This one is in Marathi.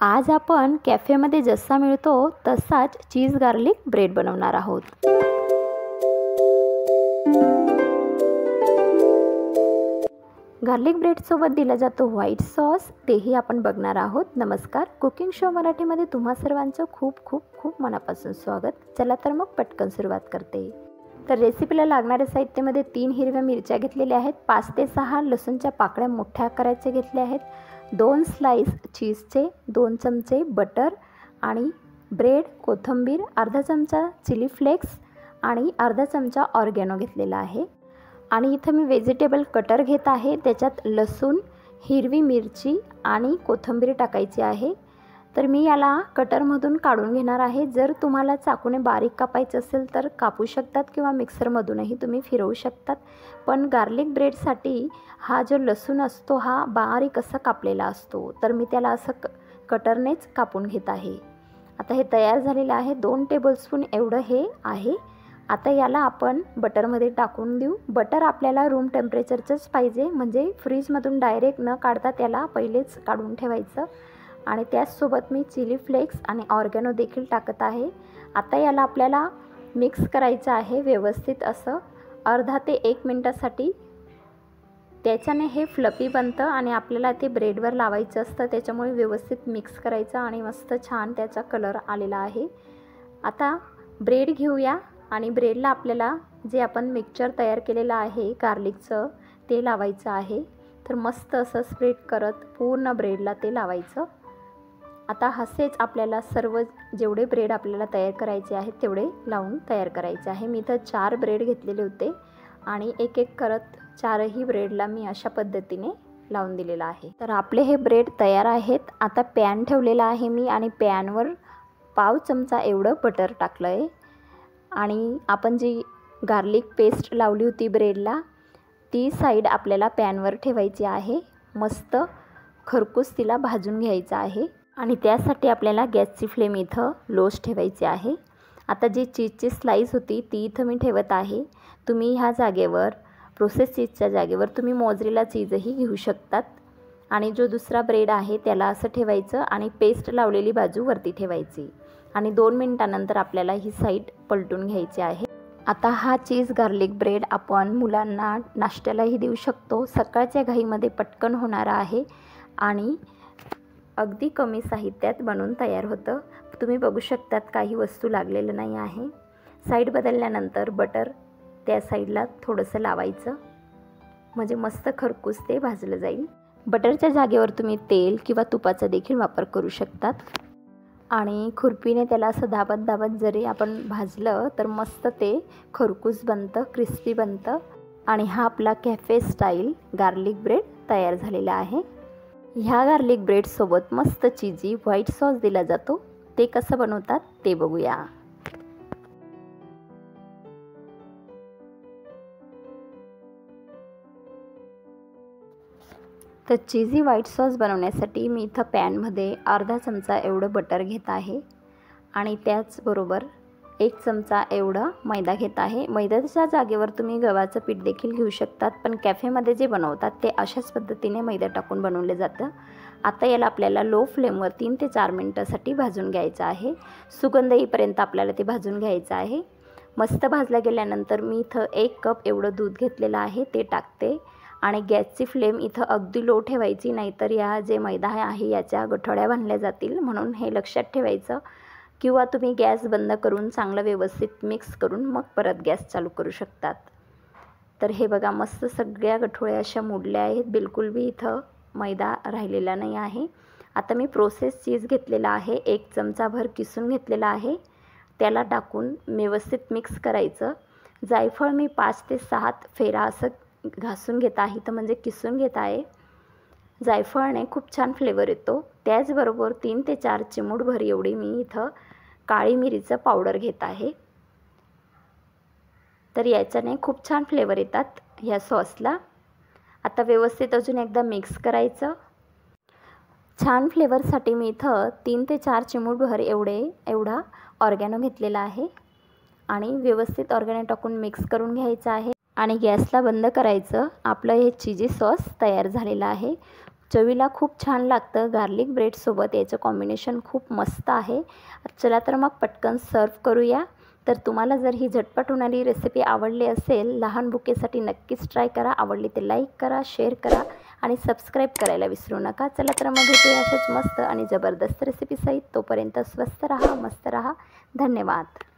आज आपण कॅफेमध्ये जसा मिळतो तसाच चीज गार्लिक ब्रेड बनवणार आहोत। गार्लिक ब्रेड सोबत दिला जातो व्हाईट सॉस, तेही आपण बघणार आहोत। नमस्कार, कुकिंग शो मराठीमध्ये तुम्हा सर्वांचं खूप खूप खूप मनापासून स्वागत। चला तर मग पटकन सुरुवात करते। तर रेसिपीला लागणाऱ्या साहित्यामध्ये 3 हिरव्या मिरच्या घेतलेल्या आहेत, 5 ते 6 लसूणच्या पाकळ्या मोठ्या आकाराचे घेतल्या आहेत, 2 स्लाइस चीजचे, 2 चमचे बटर आणि ब्रेड, कोथिंबीर, अर्धा चमचा चिली फ्लेक्स आणि अर्धा चमचा ऑर्गॅनो घेतलेला आहे। आणि इथं मी व्हेजिटेबल कटर घेत आहे, त्याच्यात लसूण, हिरवी मिरची आणि कोथिंबीर टाकायची आहे। तर मी याला कटरमधून काढून घेणार आहे। जर तुम्हाला चाकूने बारीक कापायचं असेल तर कापू शकतात किंवा मिक्सरमधूनही तुम्ही फिरवू शकतात। पण गार्लिक ब्रेडसाठी हा जो लसूण असतो हा बारीक असा कापलेला असतो, तर मी त्याला असं कटरनेच कापून घेत आहे। आता हे तयार झालेलं आहे, 2 टेबलस्पून एवढं हे आहे। आता याला आपण बटरमध्ये टाकून देऊ। बटर आपल्याला रूम टेम्परेचरचंच पाहिजे, म्हणजे फ्रीजमधून डायरेक्ट न काढता त्याला पहिलेच काढून ठेवायचं। आणि त्याचसोबत मी चिली फ्लेक्स आणि ऑर्गॅनो देखील टाकत आहे। आता याला आपल्याला मिक्स करायचं आहे व्यवस्थित असं अर्धा ते 1 मिनिटासाठी। त्याच्याने हे फ्लफी बनतं आणि आपल्याला ते ब्रेडवर लावायचं असतं, त्याच्यामुळे व्यवस्थित मिक्स करायचं आणि मस्त छान त्याचा कलर आलेला आहे। आता ब्रेड घेऊया आणि ब्रेडला आपल्याला जे आपण मिक्सचर तयार केलेलं आहे गार्लिकचं ते लावायचं आहे। तर मस्त असं स्प्रेड करत पूर्ण ब्रेडला ते लावायचं। आता हसेच आपल्याला सर्व जेवढे ब्रेड आपल्याला तयार करायचे आहेत तेवढे लावून तयार करायचे आहे। मी इथं 4 ब्रेड घेतलेले होते आणि एक एक करत 4ही ब्रेडला मी अशा पद्धतीने लावून दिलेला आहे। तर आपले हे ब्रेड तयार आहेत। आता पॅन ठेवलेला आहे मी आणि पॅनवर पाव चमचा एवढं बटर टाकलं आहे आणि आपण जी गार्लिक पेस्ट लावली होती ब्रेडला ती साईड आपल्याला पॅनवर ठेवायची आहे। मस्त खरपूस तिला भाजून घ्यायचं आहे आणि त्यासाठी आपल्याला गॅसची फ्लेम इथं लोच ठेवायची आहे। आता जी चीजची स्लाइस होती ती इथं मी ठेवत आहे। तुम्ही ह्या जागेवर प्रोसेस चीजच्या जागेवर तुम्ही मोझरेला चीजही घेऊ शकतात। आणि जो दुसरा ब्रेड आहे त्याला असं ठेवायचं आणि पेस्ट लावलेली बाजू वरती ठेवायची आणि 2 मिनिटानंतर आपल्याला ही साईड पलटून घ्यायची आहे। आता हा चीज गार्लिक ब्रेड आपण मुलांना नाश्त्यालाही देऊ शकतो। सकाळच्या घाईमध्ये पटकन होणारा आहे आणि अगदी कमी साहित्यात बनवून तयार होतं। तुम्ही बघू शकतात काही वस्तू लागलेलं नाही आहे। साईड बदलल्यानंतर बटर त्या साईडला थोडंसं लावायचं, म्हणजे मस्त खरपूस ते भाजलं जाईल। बटरच्या जागेवर तुम्ही तेल किंवा तुपाचा देखील वापर करू शकतात आणि खुरपीने त्याला असं दाबत दाबत जरी आपण भाजलं तर मस्त ते खरपूस बनतं, क्रिस्पी बनतं। आणि हा आपला कॅफे स्टाईल गार्लिक ब्रेड तयार झालेला आहे। ह्या गार्लिक ब्रेडसोबत मस्त चीजी व्हाईट सॉस दिला जातो, ते कसं बनवतात ते बघूया। तर चीजी व्हाईट सॉस बनवण्यासाठी मी इथं पॅनमध्ये अर्धा चमचा एवढं बटर घेत आहे आणि त्याचबरोबर 1 चमचा एवढा मैदा घेत आहे। मैद्याच्या जागेवर तुम्ही गव्हाचं पीठ देखील घेऊ शकतात, पण कॅफेमध्ये जे बनवतात ते अशाच पद्धतीने मैदा टाकून बनवले जातं। आता याला आपल्याला लो फ्लेमवर 3 ते 4 मिनिटासाठी भाजून घ्यायचं आहे। सुगंध येईपर्यंत आपल्याला ते भाजून घ्यायचं आहे। मस्त भाजला गेल्यानंतर मी इथं 1 कप एवढं दूध घेतलेलं आहे ते टाकते आणि गॅसची फ्लेम इथं अगदी लो ठेवायची, नाहीतर या जे मैदा आहे याच्या गठोड्या बांधल्या जातील, म्हणून हे लक्षात ठेवायचं। किंवा तुम्ही गॅस बंद करून चांगलं व्यवस्थित मिक्स करून मग परत गॅस चालू करू शकतात। तर हे बघा मस्त सगळ्या गठोळ्या अशा मोडल्या आहेत, बिलकुल बी इथं मैदा राहिलेला नाही आहे। आता मी प्रोसेस चीज घेतलेला आहे, 1 चमचाभर किसून घेतलेला आहे, त्याला टाकून व्यवस्थित मिक्स करायचं। जायफळ मी 5 ते 6 फेरा असं घासून घेत आहे, तर म्हणजे किसून घेत आहे। जायफळने खूप छान फ्लेवर येतो। त्याचबरोबर 3 ते 4 चिमूटभर एवढी मी इथं काळी मिरीचं पावडर घेत आहे, तर याच्याने खूप छान फ्लेवर येतात ह्या सॉसला। आता व्यवस्थित अजून एकदा मिक्स करायचं। छान फ्लेवरसाठी मी इथं 3 ते 4 चिमूटभर एवढा ऑर्गॅनो घेतलेला आहे आणि व्यवस्थित ऑर्गॅनो टाकून मिक्स करून घ्यायचं आहे आणि गॅसला बंद करायचं। आपलं हे चीजी सॉस तयार झालेलं आहे। चवीला खूप छान लागतं. गार्लिक ब्रेडसोबत याचं कॉम्बिनेशन खूप मस्त आहे. चला तर मग पटकन सर्व करूया. तर तुम्हाला जर ही झटपट होणारी रेसिपी आवडली असेल, लहान भुकेसाठी नक्कीच ट्राय करा. आवडली तर लाईक करा, शेअर करा आणि सबस्क्राईब करायला विसरू नका. चला तर मग भेटूया अशाच मस्त आणि जबरदस्त रेसिपीसहित. तोपर्यंत स्वस्त रहा, मस्त रहा. धन्यवाद.